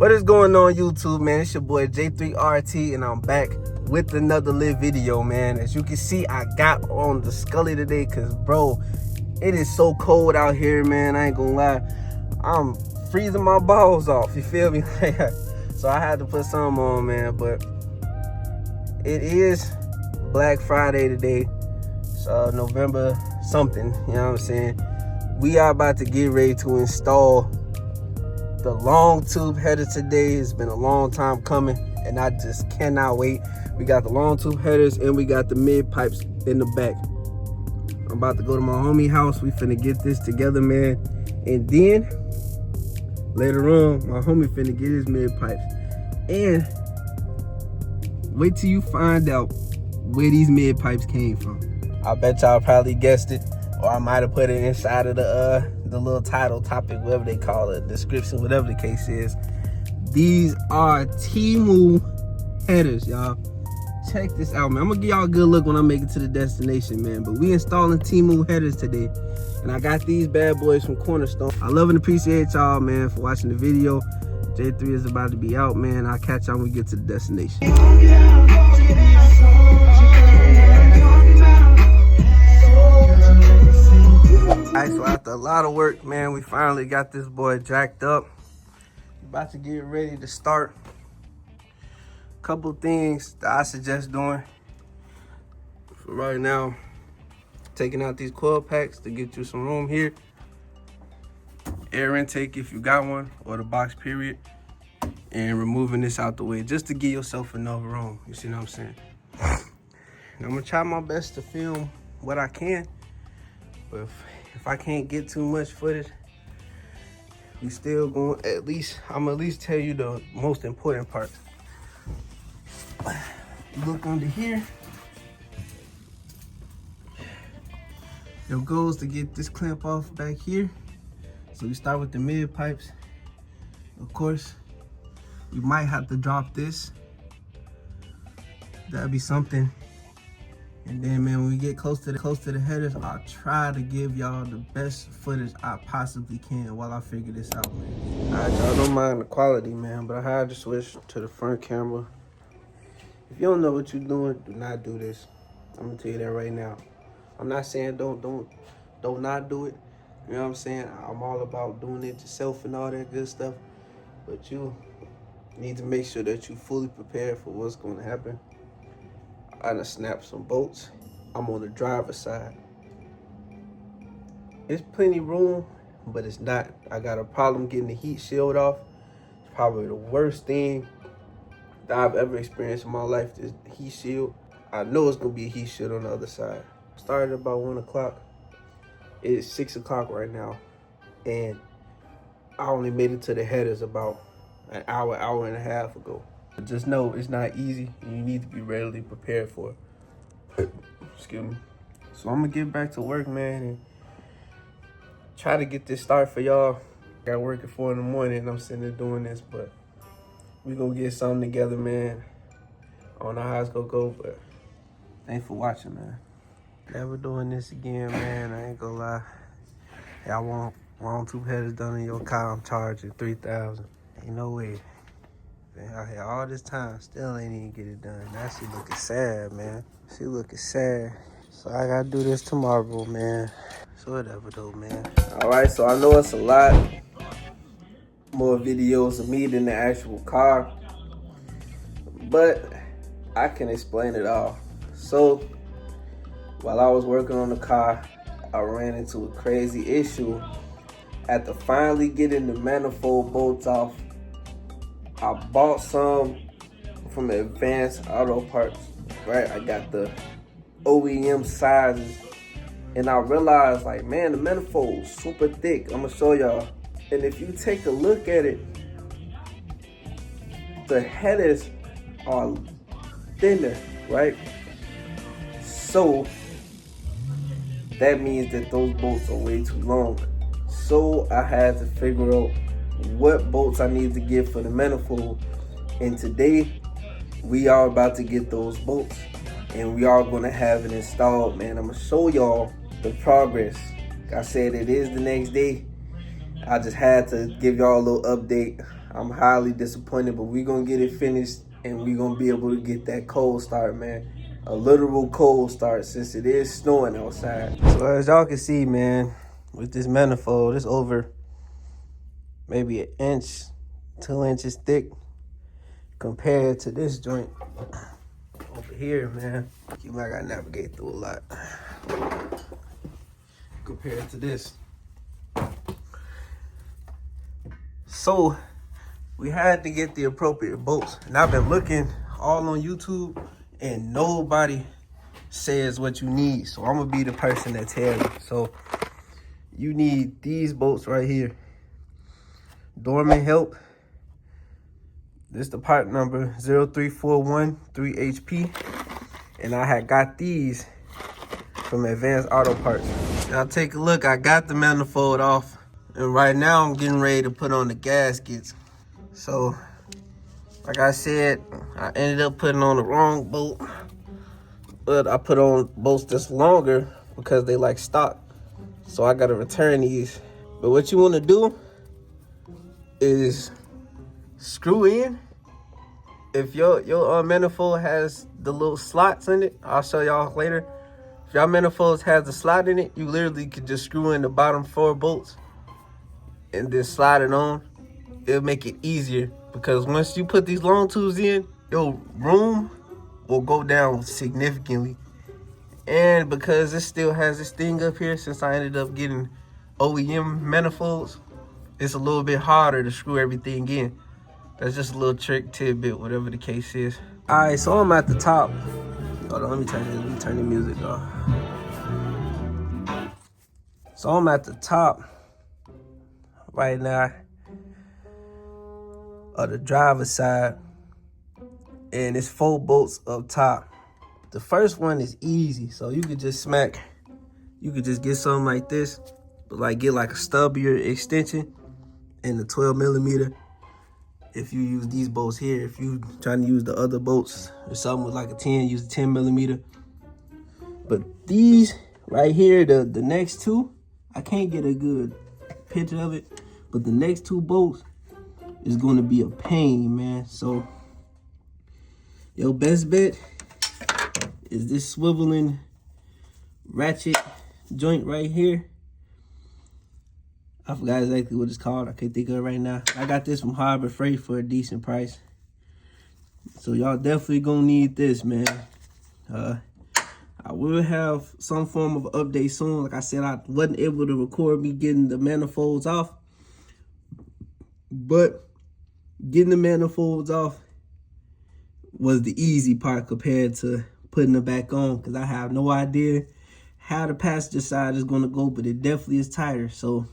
What is going on YouTube, man? It's your boy J3RT and I'm back with another lit video, man. As you can see, I got on the Scully today because, bro, it is so cold out here, man. I ain't gonna lie. I'm freezing my balls off, you feel me? So I had to put something on, man. But it is Black Friday today. So November something, you know what I'm saying? We are about to get ready to install the long tube header today. It's been a long time coming and I just cannot wait. We got the long tube headers and we got the mid pipes in the back. I'm about to go to my homie house. We finna get this together, man. And then later on, my homie finna get his mid pipes. And wait till you find out where these mid pipes came from. I bet y'all probably guessed it, or I might have put it inside of the little title, topic, whatever they call it, description, whatever the case is. These are TEMU headers, y'all. Check this out, man. I'm gonna give y'all a good look when I make it to the destination, man. But we installing TEMU headers today, and I got these bad boys from Cornerstone. I love and appreciate y'all, man, for watching the video. J3 is about to be out, man. I'll catch y'all when we get to the destination. Alright, so after a lot of work, man, we finally got this boy jacked up. About to get ready to start. Couple things that I suggest doing for right now: taking out these coil packs to get you some room here, air intake if you got one, or the box period, and removing this out the way just to give yourself enough room. You see what I'm saying? And I'm gonna try my best to film what I can, but if I can't get too much footage, we still going, I'm at least tell you the most important parts. Look under here. Your goal is to get this clamp off back here. So we start with the mid pipes. Of course, we might have to drop this. That'd be something. And then, man, when we get close to the headers, I'll try to give y'all the best footage I possibly can while I figure this out, man. Alright, y'all, don't mind the quality, man, but I had to switch to the front camera. If you don't know what you're doing, do not do this. I'm gonna tell you that right now. I'm not saying don't not do it. You know what I'm saying? I'm all about doing it yourself and all that good stuff. But you need to make sure that you fully prepared for what's gonna happen. I done snapped some bolts. I'm on the driver's side. There's plenty room, but it's not. I got a problem getting the heat shield off. It's probably the worst thing that I've ever experienced in my life, this heat shield. I know it's gonna be a heat shield on the other side. Started about 1 o'clock. It is 6 o'clock right now. And I only made it to the headers about an hour and a half ago. Just know it's not easy and you need to be readily prepared for it. Excuse me. So I'm gonna get back to work, man, and try to get this started for y'all. I got work at 4 in the morning and I'm sitting there doing this, but we gonna get something together, man. I don't know how it's gonna go, but thanks for watching, man. Never doing this again, man. I ain't gonna lie. Y'all want long tube headers done in your car, I'm charging $3,000. Ain't no way. Been out here all this time, still ain't even get it done. Now she looking sad, man. She looking sad. So I gotta do this tomorrow, man. So whatever though, man. All right, so I know it's a lot more videos of me than the actual car, but I can explain it all. So while I was working on the car, I ran into a crazy issue. After finally getting the manifold bolts off, I bought some from Advanced Auto Parts, right? I got the OEM sizes, and I realized, like, man, the manifold's super thick. I'm gonna show y'all. And if you take a look at it, the headers are thinner, right? So that means that those bolts are way too long. So I had to figure out what bolts I need to get for the manifold, and today we are about to get those bolts and we are going to have it installed, man. I'm gonna show y'all the progress. Like I said, it is the next day. I just had to give y'all a little update. I'm highly disappointed, but we're gonna get it finished and we're gonna be able to get that cold start, man. A literal cold start since it is snowing outside. So as y'all can see, man, with this manifold, it's over maybe an inch, 2 inches thick compared to this joint over here, man. You might gotta navigate through a lot compared to this. So we had to get the appropriate bolts, and I've been looking all on YouTube and nobody says what you need. So I'm gonna be the person that tells you. So you need these bolts right here. Dorman help. This is the part number 03413HP. And I had got these from Advanced Auto Parts. Now take a look, I got the manifold off. And right now I'm getting ready to put on the gaskets. So, like I said, I ended up putting on the wrong bolt. But I put on bolts that's longer because they like stock. So I gotta return these. But what you wanna do is screw in. If your manifold has the little slots in it, I'll show y'all later. If your manifold has the slot in it, you literally could just screw in the bottom 4 bolts and then slide it on. It'll make it easier because once you put these long tubes in, your room will go down significantly. And because it still has this thing up here, since I ended up getting OEM manifolds, it's a little bit harder to screw everything in. That's just a little trick tidbit, whatever the case is. All right, so I'm at the top. Hold on, let me turn the music off. So I'm at the top right now of the driver's side, and it's 4 bolts up top. The first one is easy, so you could just get something like this, but like get like a stubbier extension and the 12mm. If you use these bolts here, if you trying to use the other bolts or something with like a 10, use the 10mm. But these right here, the next 2, I can't get a good picture of it, but the next 2 bolts is going to be a pain, man. So your best bet is this swiveling ratchet joint right here. I forgot exactly what it's called. I can't think of it right now. I got this from Harbor Freight for a decent price. So y'all definitely gonna need this, man. I will have some form of update soon. Like I said, I wasn't able to record me getting the manifolds off. But getting the manifolds off was the easy part compared to putting them back on, because I have no idea how the passenger side is gonna go, but it definitely is tighter. So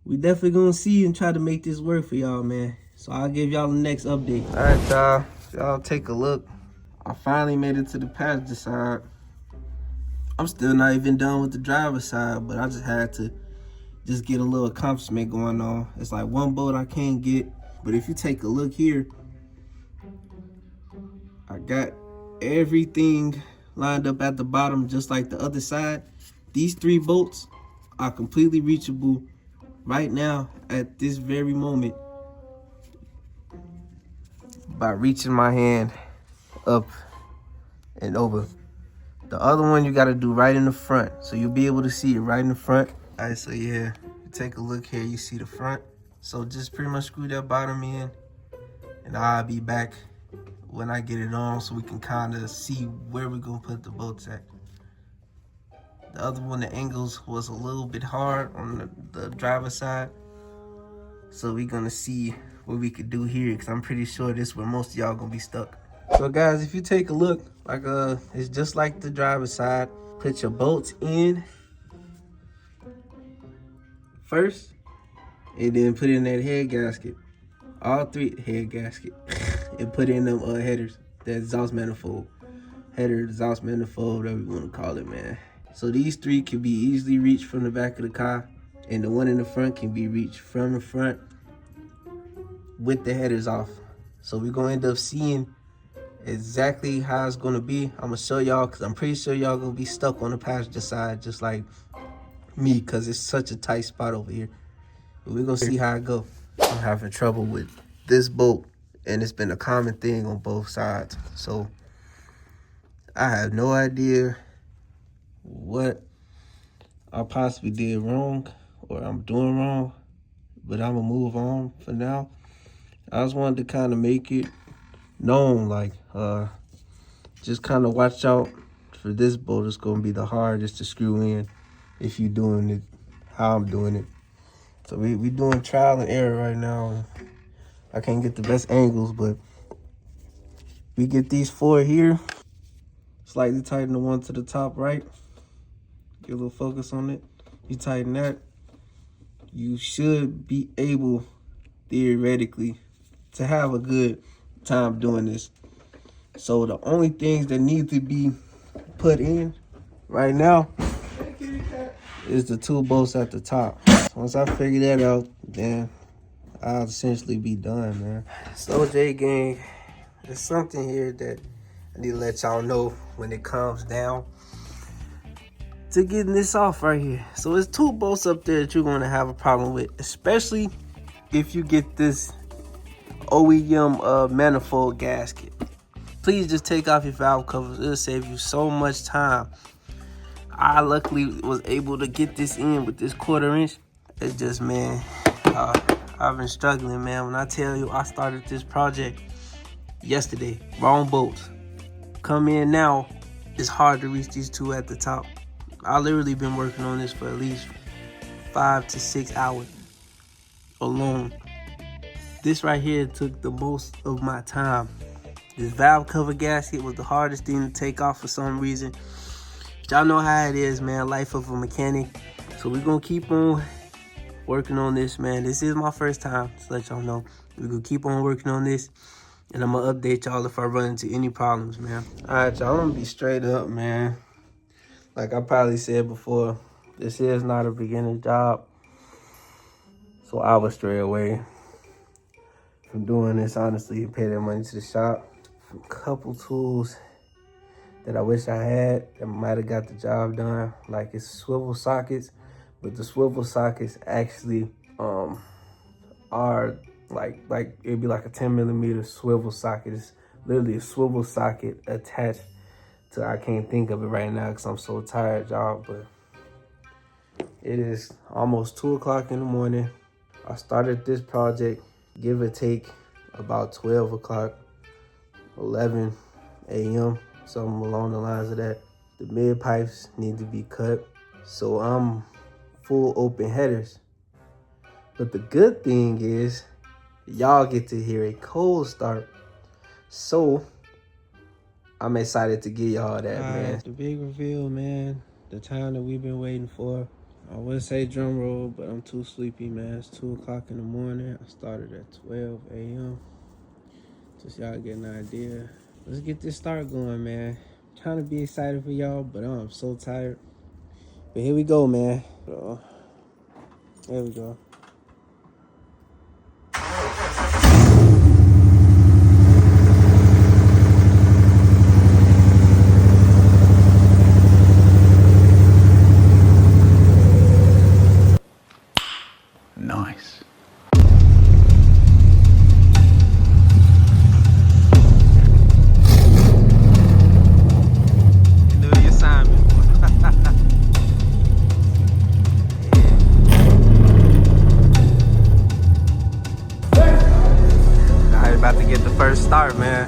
we definitely gonna see and try to make this work for y'all, man. So I'll give y'all the next update. All right, y'all. Y'all take a look. I finally made it to the passenger side. I'm still not even done with the driver's side, but I just had to just get a little accomplishment going on. It's like one bolt I can't get, but if you take a look here, I got everything lined up at the bottom just like the other side. These 3 bolts are completely reachable right now at this very moment by reaching my hand up and over. The other one you got to do right in the front, so you'll be able to see it right in the front. All right, so yeah, you take a look here, you see the front. So just pretty much screw that bottom in, and I'll be back when I get it on so we can kind of see where we're gonna put the bolts at. The other one, the angles was a little bit hard on the driver's side, so we're gonna see what we could do here, because I'm pretty sure this is where most of y'all gonna be stuck. So guys, if you take a look, like it's just like the driver's side. Put your bolts in first, and then put in that head gasket. All 3 head gasket, and put in them headers, that exhaust manifold. Header, exhaust manifold, whatever you want to call it, man. So these 3 can be easily reached from the back of the car, and the one in the front can be reached from the front with the headers off. So we're gonna end up seeing exactly how it's gonna be. I'm gonna show y'all, because I'm pretty sure y'all gonna be stuck on the passenger side just like me, because it's such a tight spot over here. But we're gonna see how it go. I'm having trouble with this bolt, and it's been a common thing on both sides. So I have no idea what I possibly did wrong or I'm doing wrong, but I'm gonna move on for now. I just wanted to kind of make it known, like, just kind of watch out for this bolt. It's gonna be the hardest to screw in if you're doing it how I'm doing it. So we doing trial and error right now. I can't get the best angles, but we get these 4 here. Slightly tighten the one to the top right. Get a little focus on it. You tighten that, you should be able, theoretically, to have a good time doing this. So the only things that need to be put in right now is the 2 bolts at the top. Once I figure that out, then I'll essentially be done, man. So J gang, there's something here that I need to let y'all know when it comes down to getting this off right here. So there's 2 bolts up there that you're gonna have a problem with, especially if you get this OEM manifold gasket. Please just take off your valve covers. It'll save you so much time. I luckily was able to get this in with this 1/4 inch. It's just, man, I've been struggling, man. When I tell you I started this project yesterday, wrong bolts. Come in now, it's hard to reach these 2 at the top. I literally been working on this for at least 5 to 6 hours alone. This right here took the most of my time. This valve cover gasket was the hardest thing to take off for some reason. Y'all know how it is, man. Life of a mechanic. So we're gonna keep on working on this, man. This is my first time, to let y'all know. We're gonna keep on working on this, and I'm gonna update y'all if I run into any problems, man. All right, y'all, I'm gonna be straight up, man. Like I probably said before, this is not a beginner job. So I would stray away from doing this, honestly, and pay that money to the shop. A couple tools that I wish I had that might have got the job done, like it's swivel sockets, but the swivel sockets actually are like it'd be like a 10mm swivel socket. It's literally a swivel socket attached to, I can't think of it right now because I'm so tired, y'all, but it is almost 2 o'clock in the morning. I started this project, give or take, about 12 o'clock, 11 a.m., something along the lines of that. The mid pipes need to be cut, so I'm full open headers. But the good thing is, y'all get to hear a cold start. So I'm excited to give y'all that, man. The big reveal, man. The time that we've been waiting for. I would say drum roll, but I'm too sleepy, man. It's 2 o'clock in the morning. I started at 12 a.m. Just y'all get an idea. Let's get this start going, man. I'm trying to be excited for y'all, but I'm so tired. But here we go, man. So, there we go. Nice. About to get the first start, man.